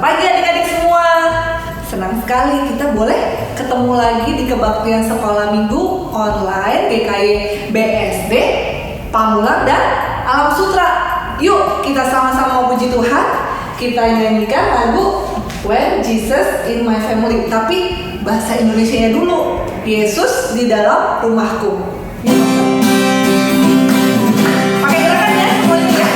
pagi adik-adik semua. Senang sekali kita boleh ketemu lagi di kebaktian sekolah minggu online GKY BSD, Pamulang dan Alam Sutra. Yuk kita sama-sama puji Tuhan. Kita nyanyikan lagu When Jesus in My Family. Tapi bahasa Indonesianya dulu. Yesus di dalam rumahku. Pakai gerakan ya semuanya ya.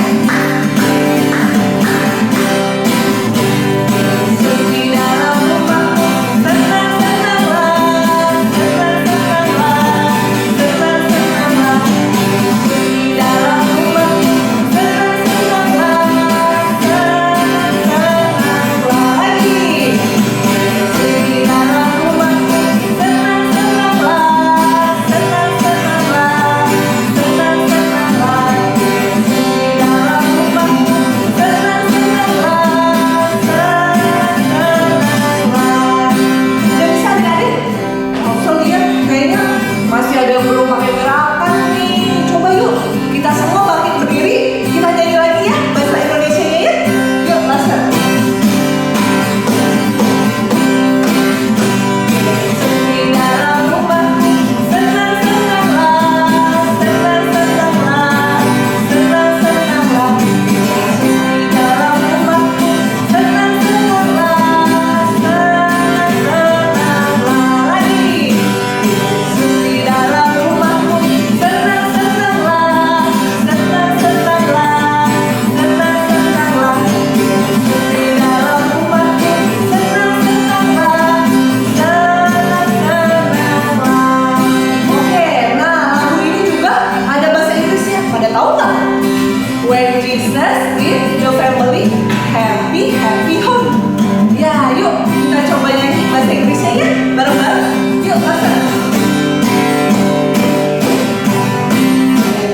When Jesus with your family, happy happy home. Ya, yuk kita coba nyanyi bahasa Inggrisnya ya, bareng-bareng. Yuk, langsung.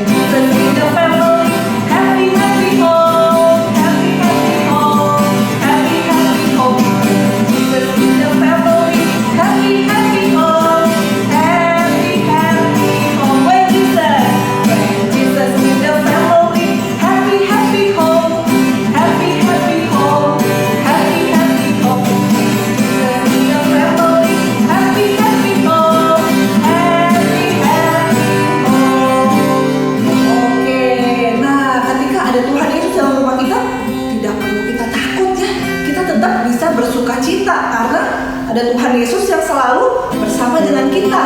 Jesus with your family, happy happy home, happy happy home, happy happy home. Jesus with your family, happy happy home, happy happy home. When Jesus with your family. Bersuka cita karena ada Tuhan Yesus yang selalu bersama dengan kita.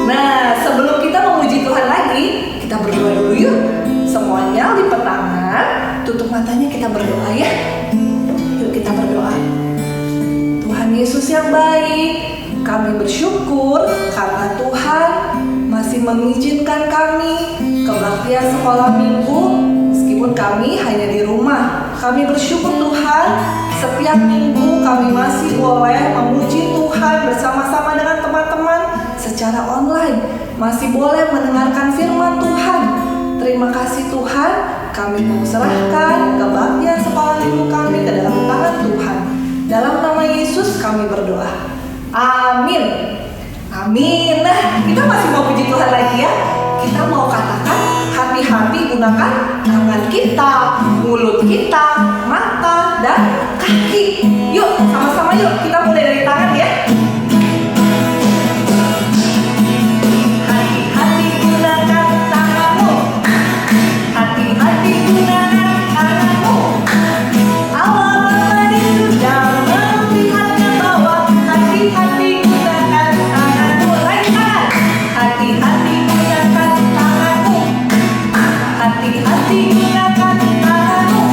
Nah, sebelum kita memuji Tuhan lagi, kita berdoa dulu yuk. Semuanya lipat tangan, tutup matanya, kita berdoa ya. Yuk kita berdoa. Tuhan Yesus yang baik, kami bersyukur karena Tuhan masih mengizinkan kami kebaktian sekolah minggu meskipun kami hanya di rumah. Kami bersyukur Tuhan, setiap minggu kami masih boleh memuji Tuhan bersama-sama dengan teman-teman secara online. Masih boleh mendengarkan firman Tuhan. Terima kasih Tuhan, kami mau serahkan kebaktian sekolah minggu kami ke dalam tangan Tuhan. Dalam nama Yesus kami berdoa. Amin. Amin. Nah, kita masih mau puji Tuhan lagi ya. Kita mau katakan hati-hati gunakan tangan kita, mulut kita, mata, dan kaki. Yuk, sama-sama yuk. Kita mulai dari tangan ya. Hati-hati gunakan tanganmu. Hati-hati gunakan tanganmu. Allah Bapa di surga melihat ke bawah. Hati-hati gunakan tanganmu. Lain tangan. Hati-hati gunakan tanganmu. Hati-hati gunakan tanganmu.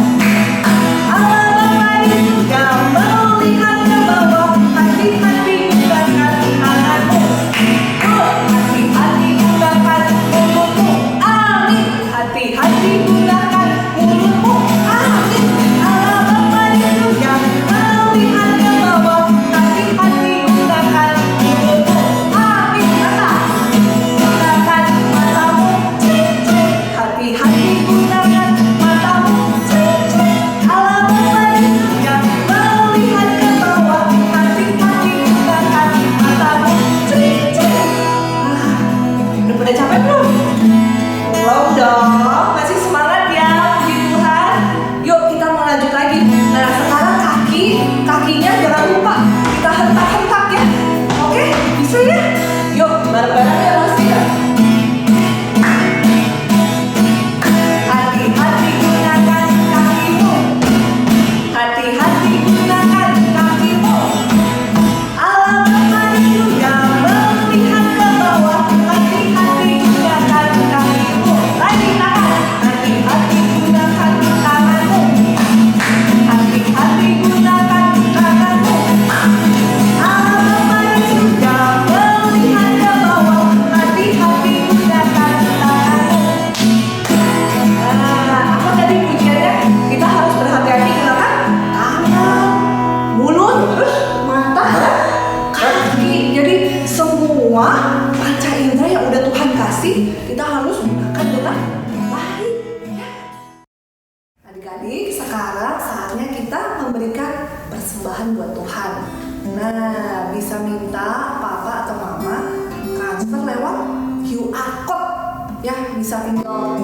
sekarang saatnya kita memberikan persembahan buat Tuhan. Nah, bisa minta papa atau mama transfer lewat QR code. Ya, bisa tinggal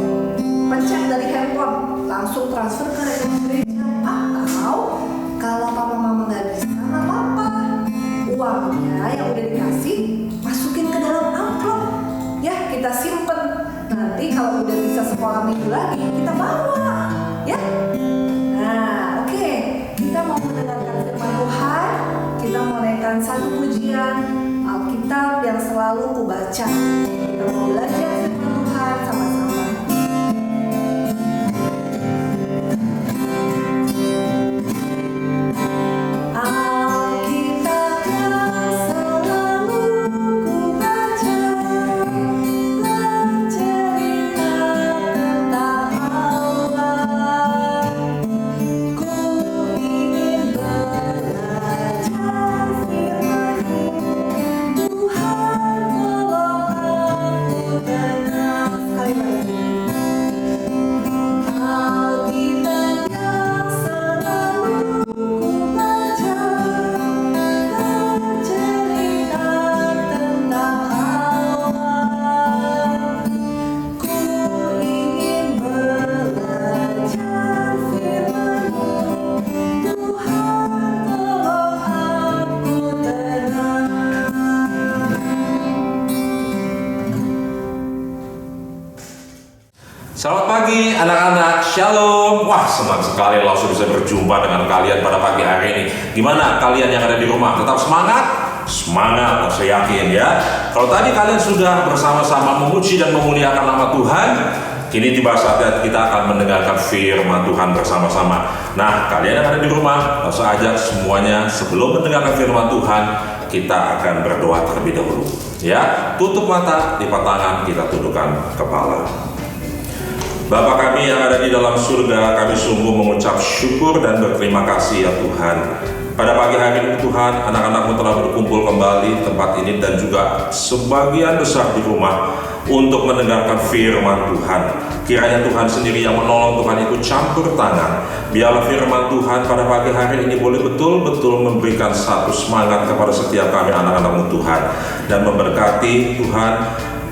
pencet dari handphone, langsung transfer ke rekening gereja. Atau kalau papa mama nggak bisa, nggak apa-apa. Uangnya yang udah dikasih masukin ke dalam amplop. Ya, kita simpen. Nanti kalau udah bisa sekolah minggu lagi, kita bawa. Ya. Nah, oke. Kita mau mendengarkan firman Tuhan. Kita mau naikkan satu pujian Alkitab yang selalu kubaca. Kita mau belajar firman Tuhan sama-sama. Selamat pagi anak-anak, shalom. Wah, senang sekali langsung bisa berjumpa dengan kalian pada pagi hari ini. Gimana kalian yang ada di rumah? Tetap semangat? Semangat, saya yakin ya. Kalau tadi kalian sudah bersama-sama memuji dan memuliakan nama Tuhan, kini tiba saatnya kita akan mendengarkan firman Tuhan bersama-sama. Nah, kalian yang ada di rumah, langsung ajak semuanya sebelum mendengarkan firman Tuhan, kita akan berdoa terlebih dahulu. Ya, tutup mata, lipat tangan, kita tundukkan kepala. Bapa kami yang ada di dalam surga, kami sungguh mengucap syukur dan berterima kasih ya Tuhan. Pada pagi hari ini Tuhan, anak-anak-Mu telah berkumpul kembali di tempat ini dan juga sebagian besar di rumah untuk mendengarkan firman Tuhan. Kiranya Tuhan sendiri yang menolong, Tuhan ikut campur tangan. Biarlah firman Tuhan pada pagi hari ini boleh betul-betul memberikan satu semangat kepada setiap kami anak-anak-Mu Tuhan. Dan memberkati Tuhan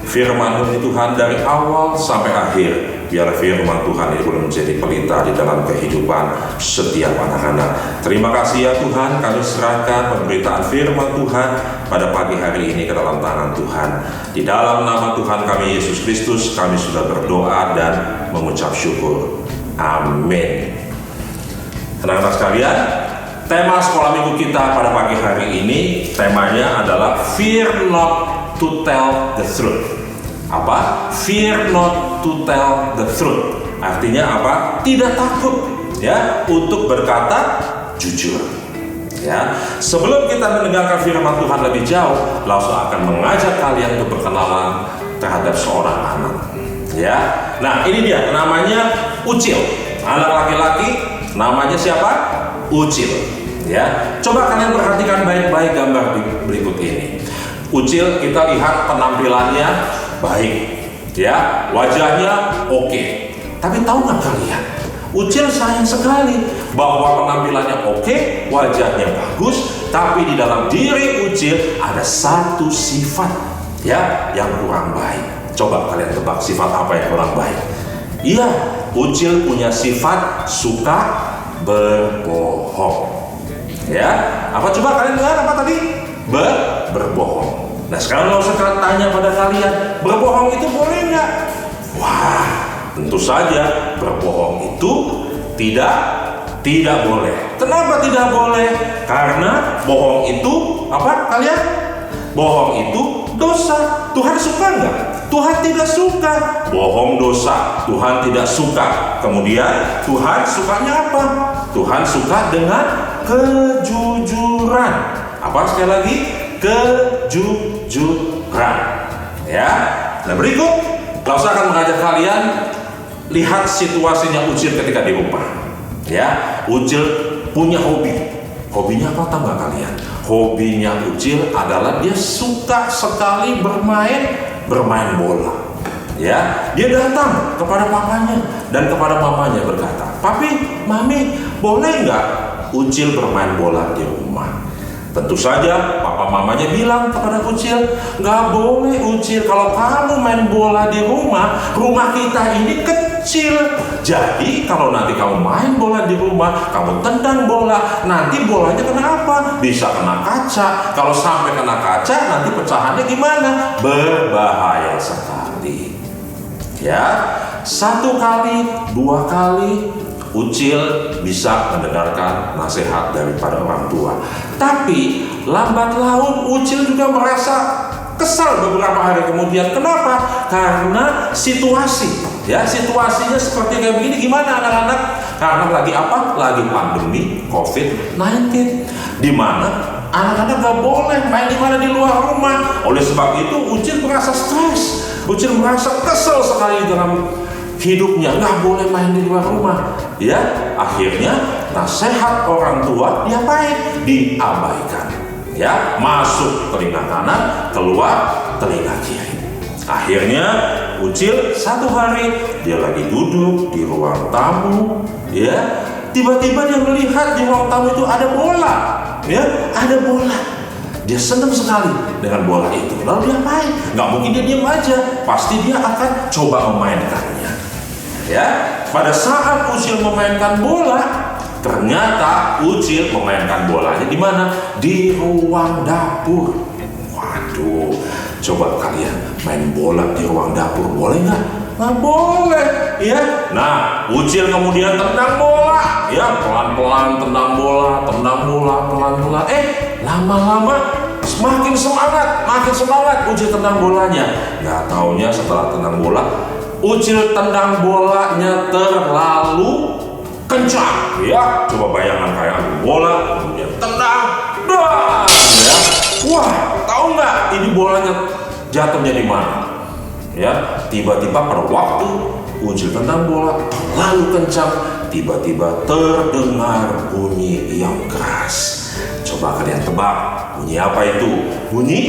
firman ini Tuhan dari awal sampai akhir. Biar firman Tuhan ini boleh menjadi pelita di dalam kehidupan setiap anak-anak. Terima kasih ya Tuhan, kami serahkan pemberitaan firman Tuhan pada pagi hari ini ke dalam tangan Tuhan. Di dalam nama Tuhan kami Yesus Kristus, kami sudah berdoa dan mengucap syukur. Amin. Anak-anak sekalian, tema sekolah minggu kita pada pagi hari ini, temanya adalah Fear not to tell the truth. Apa? Fear not to tell the truth. Artinya apa? Tidak takut ya untuk berkata jujur. Ya, sebelum kita mendengarkan firman Tuhan lebih jauh, langsung akan mengajak kalian untuk berkenalan terhadap seorang anak. Ya, nah ini dia namanya Ucil, anak laki-laki. Namanya siapa? Ucil. Ya, coba kalian perhatikan baik-baik gambar berikut ini. Ucil, kita lihat penampilannya baik, ya, wajahnya oke. Tapi tahu nggak kalian, Ucil sayang sekali bahwa penampilannya oke, wajahnya bagus, tapi di dalam diri Ucil ada satu sifat, ya, yang kurang baik. Coba kalian tebak sifat apa yang kurang baik? Iya, Ucil punya sifat suka berbohong. Ya, apa coba kalian dengar apa tadi? Berbohong. Nah sekarang kalau saya tanya pada kalian, berbohong itu boleh nggak? Wah, tentu saja berbohong itu tidak boleh. Kenapa tidak boleh? Karena bohong itu apa kalian? Bohong itu dosa. Tuhan suka nggak? Tuhan tidak suka. Bohong dosa. Tuhan tidak suka. Kemudian Tuhan sukanya apa? Tuhan suka dengan kejujuran. Apa sekali lagi? Kejujuran. Ya. Nah berikut, saya akan mengajak kalian lihat situasinya Ucil ketika di rumah. Ya, Ucil punya hobi. Hobinya apa tahu nggak kalian? Hobinya Ucil adalah dia suka sekali bermain bola. Ya, dia datang kepada papanya dan kepada mamanya berkata, "Papi, Mami, boleh nggak Ucil bermain bola di rumah?" Tentu saja papa mamanya bilang kepada Ucil, "Nggak boleh Ucil, kalau kamu main bola di rumah kita ini kecil. Jadi kalau nanti kamu main bola di rumah, kamu tendang bola, nanti bolanya kena apa? Bisa kena kaca. Kalau sampai kena kaca, nanti pecahannya gimana? Berbahaya sekali." Ya, 1 kali, 2 kali Ucil bisa mendengarkan nasihat daripada orang tua. Tapi lambat laun Ucil juga merasa kesal beberapa hari kemudian. Kenapa? Karena situasi. Ya, situasinya seperti kayak begini. Gimana anak-anak? Karena lagi apa? Lagi pandemi COVID-19, di mana anak-anak gak boleh main di mana di luar rumah. Oleh sebab itu Ucil merasa stres. Ucil merasa kesel sekali dalam hidupnya, nggak boleh main di luar rumah. Ya, akhirnya nasihat orang tua diapain? Diabaikan. Ya, masuk telinga kanan, keluar telinga kiri. Akhirnya Ucil 1 hari dia lagi duduk di ruang tamu, ya, tiba-tiba dia melihat di ruang tamu itu ada bola, ya, ada bola. Dia senang sekali dengan bola itu. Lalu dia main. Nggak mungkin dia diam aja. Pasti dia akan coba memainkannya. Ya, pada saat Ucil memainkan bola, ternyata Ucil memainkan bolanya di mana? Di ruang dapur. Waduh, coba kalian main bola di ruang dapur, boleh nggak? Nggak boleh, ya. Nah, Ucil kemudian tendang bola, ya, pelan-pelan tendang bola, pelan-pelan. Lama-lama makin semangat Ucil tendang bolanya. Nggak taunya setelah tendang bola, Ucil tendang bolanya terlalu kencang. Ya, coba bayangkan kayak adu bola, kemudian tendang, dan ya, wah, tahu nggak ini bolanya jatuhnya di mana? Ya, tiba-tiba pada waktu Ucil tendang bola terlalu kencang, tiba-tiba terdengar bunyi yang keras. Coba kalian tebak, bunyi apa itu? Bunyi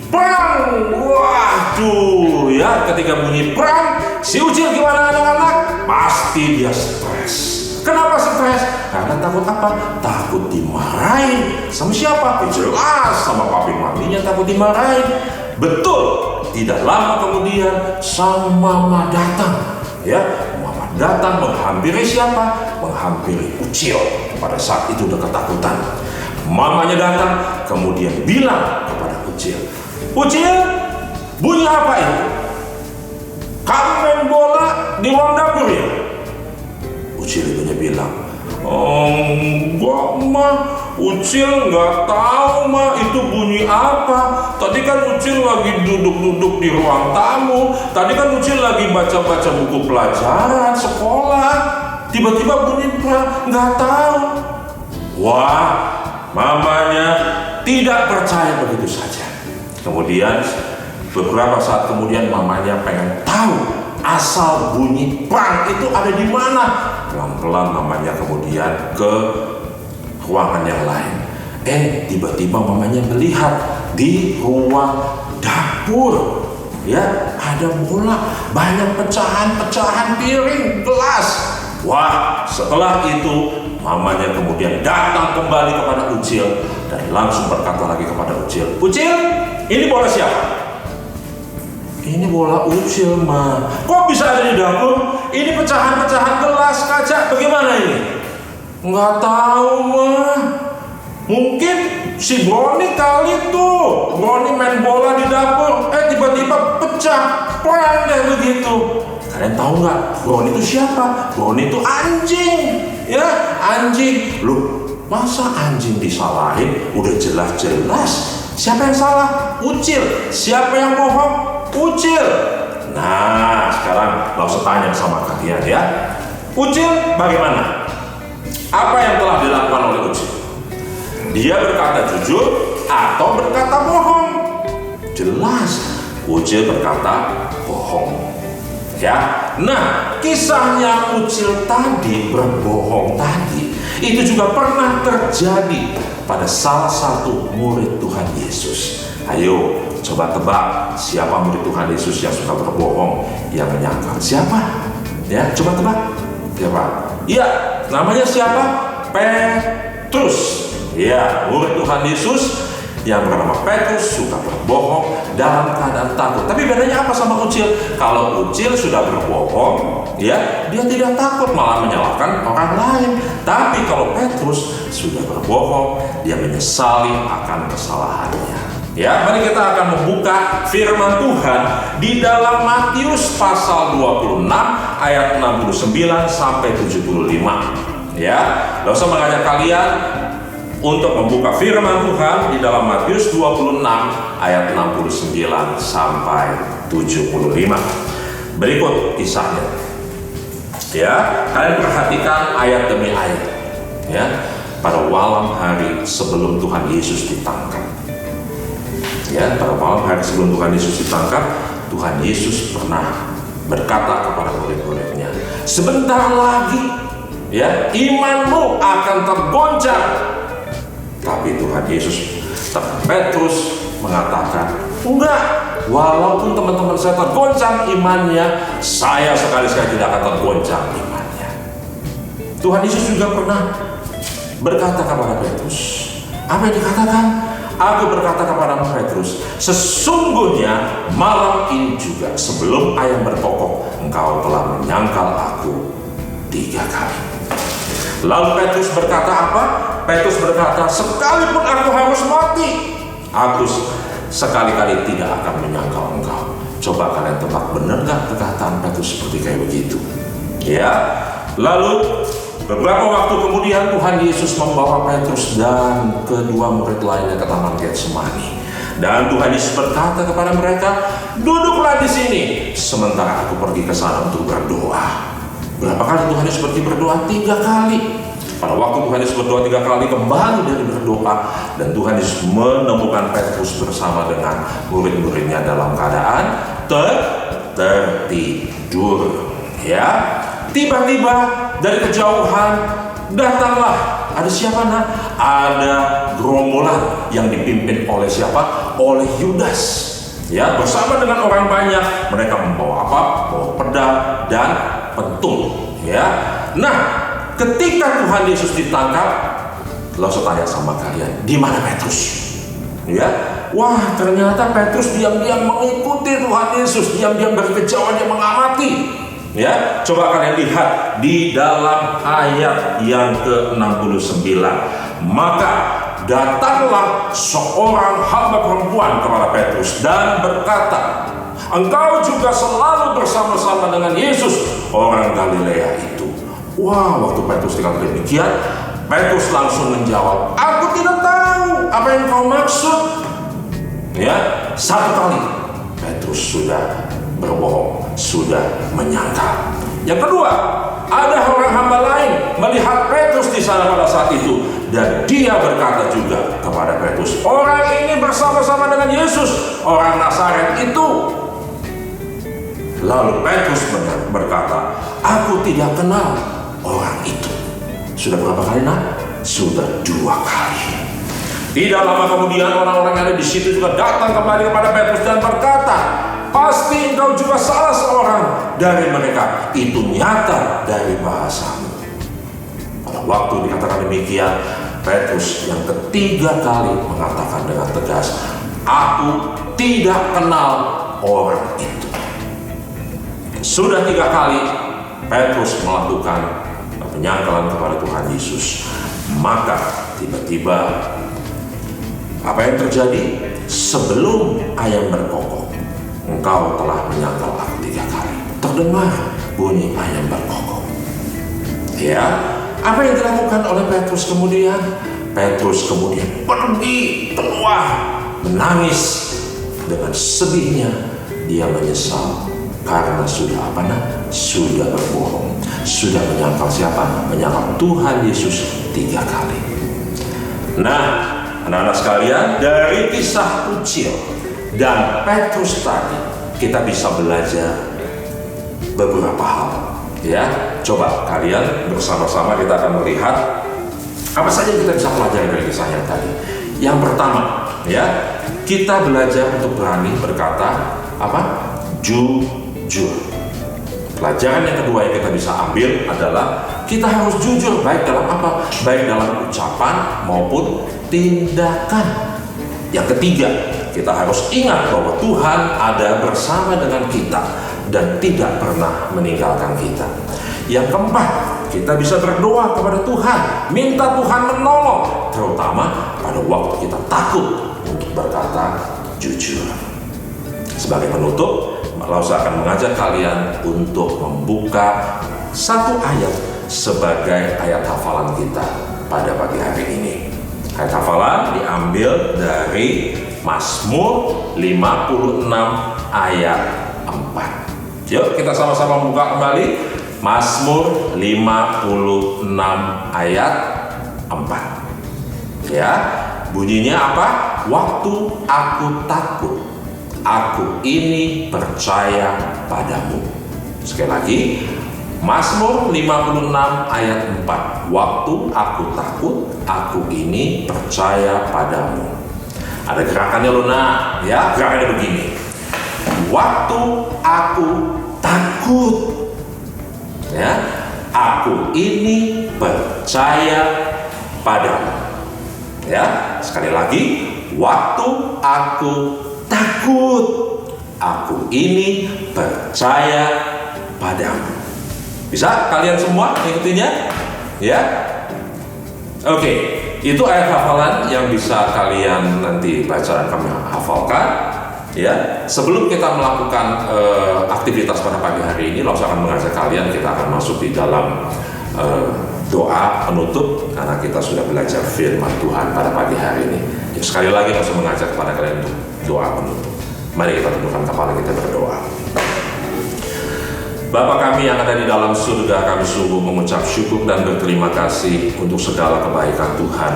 perang. Waduh, ya, ketika bunyi perang, si Ucil gimana anak-anak? Pasti dia stres. Kenapa stres? Karena takut apa? Takut dimarahin. Sama siapa? Jelas sama papi maminya takut dimarahin. Betul. Tidak lama kemudian sang mama datang. Ya, mama datang menghampiri siapa? Menghampiri Ucil. Pada saat itu udah ketakutan. Mamanya datang kemudian bilang kepada Ucil, "Ucil, bunyi apa itu? Kamu main bola di ruang dapur ya?" Ucil ibunya bilang, "Enggak, Ma. Ucil nggak tahu, Ma, itu bunyi apa. Tadi kan Ucil lagi duduk-duduk di ruang tamu. Tadi kan Ucil lagi baca-baca buku pelajaran sekolah. Tiba-tiba bunyi perang, nggak tahu." Wah, mamanya tidak percaya begitu saja. Kemudian beberapa saat kemudian mamanya pengen tahu asal bunyi perang itu ada di mana. Pelan-pelan mamanya kemudian ke ruangan yang lain. Tiba-tiba mamanya melihat di ruang dapur, ya, ada bola, banyak pecahan-pecahan piring, gelas. Wah, setelah itu mamanya kemudian datang kembali kepada Ucil dan langsung berkata lagi kepada Ucil, "Ucil, ini bola siapa?" "Ini bola Ucil, Ma." "Kok bisa ada di dapur? Ini pecahan-pecahan gelas, kaca, bagaimana ini?" "Nggak tahu, Ma. Mungkin si Broni kali tuh. Broni main bola di dapur, tiba-tiba pecah, perang deh begitu." Kalian tahu nggak? Broni itu siapa? Broni itu anjing. Ya, anjing. Loh, masa anjing disalahin? Udah jelas-jelas. Siapa yang salah? Ucil. Siapa yang bohong? Ucil. Nah, sekarang langsung tanya sama kalian ya. Ucil bagaimana? Apa yang telah dilakukan oleh Ucil? Dia berkata jujur atau berkata bohong? Jelas, Ucil berkata bohong. Ya, nah, kisahnya Ucil tadi berbohong tadi itu juga pernah terjadi pada salah satu murid Tuhan Yesus. Ayo, coba tebak siapa murid Tuhan Yesus yang suka berbohong, yang menyangkal. Siapa? Ya, coba tebak. Siapa? Iya, namanya siapa? Petrus. Ya, murid Tuhan Yesus yang bernama Petrus suka berbohong dalam keadaan takut. Tapi bedanya apa sama Ucil? Kalau Ucil sudah berbohong, ya, dia tidak takut, malah menyalahkan orang lain. Tapi kalau Petrus sudah berbohong, dia menyesali akan kesalahannya. Ya, mari kita akan membuka firman Tuhan di dalam Matius pasal 26 ayat 69 sampai 75. Ya, gak usah mengajak kalian untuk membuka firman Tuhan di dalam Matius 26 ayat 69 sampai 75. Berikut kisahnya. Ya, kalian perhatikan ayat demi ayat. Ya, pada malam hari sebelum Tuhan Yesus ditangkap. Ya, pada malam hari sebelum Tuhan Yesus ditangkap, Tuhan Yesus pernah berkata kepada murid-muridnya, sebentar lagi, ya, imanmu akan tergoncang. Tapi Tuhan Yesus, Petrus mengatakan, enggak, walaupun teman-teman saya tergoncang imannya, saya sekali-sekali tidak akan tergoncang imannya. Tuhan Yesus juga pernah berkata kepada Petrus, apa yang dikatakan? Aku berkata kepada Petrus, sesungguhnya malam ini juga sebelum ayam berkokok, engkau telah menyangkal aku 3 kali. Lalu Petrus berkata apa? Petrus berkata, sekalipun aku harus mati, aku sekali-kali tidak akan menyangkal engkau. Coba kalian tebak, benar gak perkataan Petrus seperti kayak begitu? Ya. Lalu beberapa waktu kemudian Tuhan Yesus membawa Petrus dan kedua murid lainnya ke Taman Getsemani. Dan Tuhan Yesus berkata kepada mereka, duduklah di sini sementara aku pergi ke sana untuk berdoa. Berapa kali Tuhan Yesus pergi berdoa? 3 kali. Pada waktu Tuhan Yesus berdoa 3 kali, kembali dari berdoa, dan Tuhan Yesus menemukan Petrus bersama dengan murid-muridnya dalam keadaan tertidur. Ya, tiba-tiba dari kejauhan datanglah, ada siapa nak? Ada gerombolan yang dipimpin oleh siapa? Oleh Yudas. Ya, bersama dengan orang banyak, mereka membawa apa? Bawa pedang dan pentung. Ya, nah, ketika Tuhan Yesus ditangkap, lalu saya tanya sama kalian, di mana Petrus? Ya, wah, ternyata Petrus diam-diam mengikuti Tuhan Yesus, diam-diam dari kejauhan dia mengamati. Ya, coba kalian lihat di dalam ayat yang ke-69. Maka datanglah seorang hamba perempuan kepada Petrus dan berkata, engkau juga selalu bersama-sama dengan Yesus, orang Galilea itu. Wah, waktu Petrus dikatakan demikian, Petrus langsung menjawab, aku tidak tahu apa yang kau maksud. Ya, 1 kali Petrus sudah berbohong, sudah menyangkal. Yang kedua, ada orang hamba lain melihat Petrus di sana pada saat itu, dan dia berkata juga kepada Petrus, orang ini bersama-sama dengan Yesus, orang Nazaret itu. Lalu Petrus berkata, aku tidak kenal orang itu. Sudah berapa kali nak? Sudah 2 kali. Tidak lama kemudian orang-orang yang ada di situ juga datang kembali kepada Petrus dan berkata, pasti engkau juga salah seorang dari mereka. Itu nyata dari bahasamu. Pada waktu dikatakan demikian, Petrus yang ketiga kali mengatakan dengan tegas, aku tidak kenal orang itu. Sudah 3 kali Petrus melakukan penyangkalan kepada Tuhan Yesus. Maka tiba-tiba apa yang terjadi? Sebelum ayam berkokok, engkau telah menyangkal aku 3 kali. Terdengar bunyi ayam berkokok. Ya, apa yang dilakukan oleh Petrus kemudian? Petrus kemudian pergi keluar, menangis dengan sedihnya. Dia menyesal karena sudah apa nak? Sudah berbohong, sudah menyangkal siapa? Menyangkal Tuhan Yesus 3 kali. Nah, anak-anak sekalian, dari kisah Ucil dan Petrus tadi kita bisa belajar beberapa hal. Ya, coba kalian bersama-sama kita akan melihat apa saja yang kita bisa pelajari dari kisah yang tadi. Yang pertama, ya, kita belajar untuk berani berkata jujur. Pelajaran yang kedua yang kita bisa ambil adalah kita harus jujur, baik dalam apa? Baik dalam ucapan maupun tindakan. Yang ketiga, kita harus ingat bahwa Tuhan ada bersama dengan kita dan tidak pernah meninggalkan kita. Yang keempat, kita bisa berdoa kepada Tuhan, minta Tuhan menolong, terutama pada waktu kita takut untuk berkata jujur. Sebagai penutup, Lausa akan mengajak kalian untuk membuka satu ayat sebagai ayat hafalan kita pada pagi hari ini. Ayat hafalan diambil dari Mazmur 56 ayat 4. Yuk kita sama-sama buka kembali Mazmur 56 ayat 4. Ya, bunyinya apa? Waktu aku takut, aku ini percaya padamu. Sekali lagi, Mazmur 56 ayat 4. Waktu aku takut, aku ini percaya padamu. Ada gerakannya Luna, ya, gerakannya begini. Waktu aku takut, ya, aku ini percaya padamu. Ya, sekali lagi, waktu aku takut, aku ini percaya padamu. Bisa kalian semua mengikutinya? Ya. Oke, itu ayat hafalan yang bisa kalian nanti baca dan kami hafalkan. Ya, sebelum kita melakukan aktivitas pada pagi hari ini, Lausa akan mengajak kalian, kita akan masuk di dalam doa penutup karena kita sudah belajar firman Tuhan pada pagi hari ini. Ya, sekali lagi Lausa mengajak kepada kalian untuk doa penutup. Mari kita tundukkan kepala kita berdoa. Bapa kami yang ada di dalam surga, kami sungguh mengucap syukur dan berterima kasih untuk segala kebaikan Tuhan.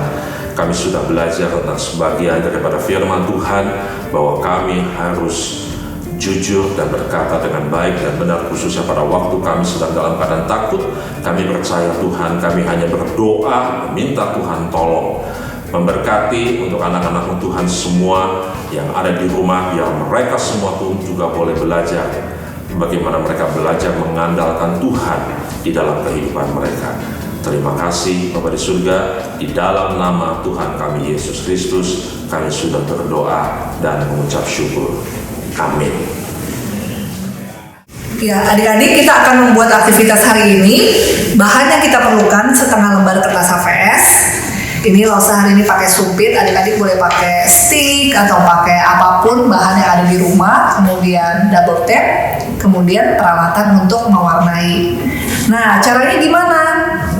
Kami sudah belajar tentang sebagian daripada firman Tuhan, bahwa kami harus jujur dan berkata dengan baik dan benar, khususnya pada waktu kami sedang dalam keadaan takut. Kami percaya Tuhan, kami hanya berdoa, meminta Tuhan tolong memberkati untuk anak-anak Tuhan semua yang ada di rumah, biar mereka semua pun juga boleh belajar bagaimana mereka belajar mengandalkan Tuhan di dalam kehidupan mereka. Terima kasih Bapa di surga, di dalam nama Tuhan kami Yesus Kristus kami sudah berdoa dan mengucap syukur. Amin. Ya, adik-adik, kita akan membuat aktivitas hari ini. Bahan yang kita perlukan setengah lembar kertas HVS. Ini Lausa hari ini pakai sumpit, adik-adik boleh pakai stick atau pakai apapun bahan yang ada di rumah. Kemudian double tape, kemudian peralatan untuk mewarnai. Nah, caranya gimana?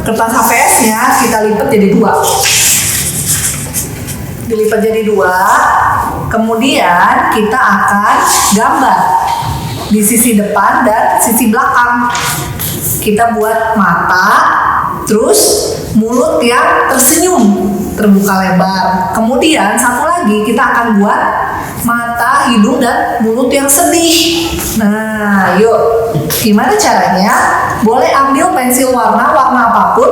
Kertas HVS-nya kita lipat jadi 2. Dilipat jadi 2, kemudian kita akan gambar di sisi depan dan sisi belakang. Kita buat mata, terus mulut yang tersenyum, terbuka lebar. Kemudian satu lagi kita akan buat mata, hidung, dan mulut yang sedih. Nah, yuk, gimana caranya? Boleh ambil pensil warna apapun.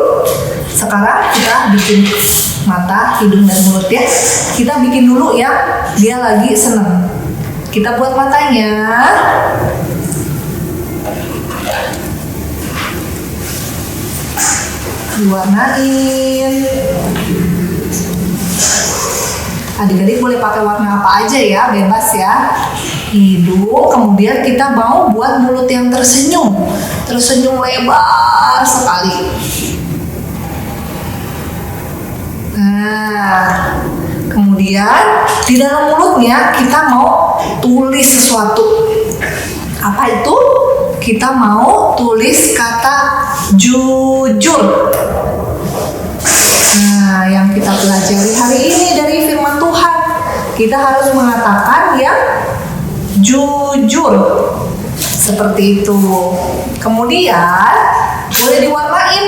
Sekarang kita bikin mata, hidung, dan mulut ya. Kita bikin dulu yang dia lagi seneng. Kita buat matanya. Diwarnain. Adik-adik boleh pakai warna apa aja ya, bebas ya. Hidung, kemudian kita mau buat mulut yang tersenyum. Tersenyum lebar sekali. Nah, kemudian di dalam mulutnya kita mau tulis sesuatu. Apa itu? Kita mau tulis kata jujur. Nah, yang kita pelajari hari ini dari firman Tuhan, kita harus mengatakan yang jujur. Seperti itu. Kemudian boleh diwarnain.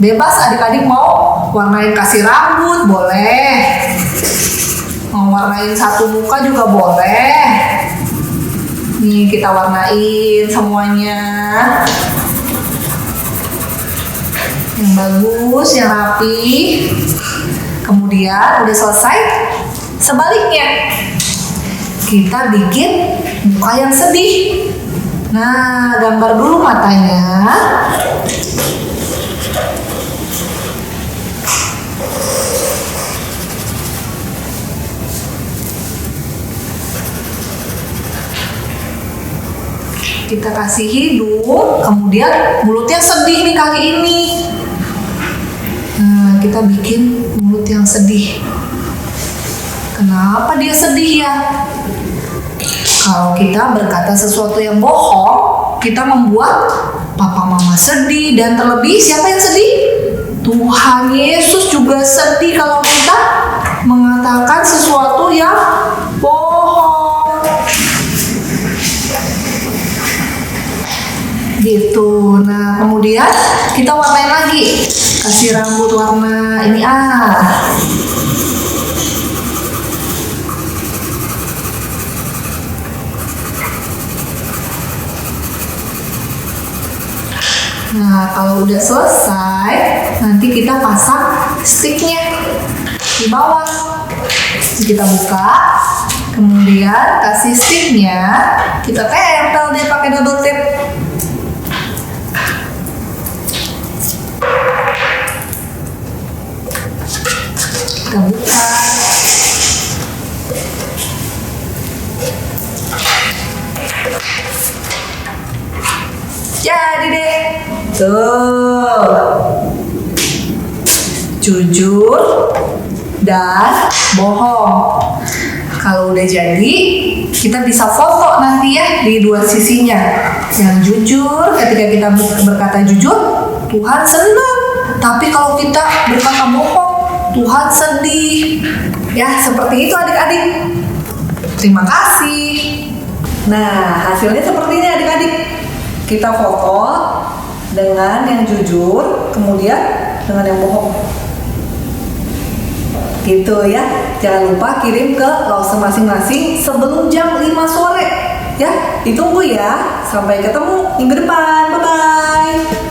Bebas adik-adik mau warnain kasih rambut boleh. Mau warnain satu muka juga boleh. Nih kita warnain semuanya. Yang bagus, yang rapi. Kemudian udah selesai, Sebaliknya, kita bikin muka yang sedih. Nah, gambar dulu matanya. Kita kasih hidung, kemudian mulutnya sedih nih kali ini. Nah, kita bikin mulut yang sedih. Kenapa dia sedih ya? Kalau kita berkata sesuatu yang bohong, kita membuat papa mama sedih, dan terlebih siapa yang sedih? Tuhan Yesus juga sedih kalau kita mengatakan sesuatu yang bohong. Gitu. Nah, kemudian kita warnain lagi. Kasih rambut warna ini Nah, kalau udah selesai, nanti kita pasang sticknya di bawah. Kita buka, kemudian kasih sticknya, kita tempel deh pakai double tape. Kita buka. Jadi deh. Tuh. Jujur dan bohong. Kalau udah jadi, kita bisa foto nanti ya di dua sisinya. Yang jujur, ketika kita berkata jujur, Tuhan senang. Tapi kalau kita berkata bohong, Tuhan sedih. Ya, seperti itu adik-adik. Terima kasih. Nah, hasilnya seperti ini adik-adik. Kita foto dengan yang jujur, kemudian dengan yang bohong. Gitu ya. Jangan lupa kirim ke Lause masing-masing sebelum jam 5 sore. Ya, ditunggu ya. Sampai ketemu minggu depan. Bye-bye.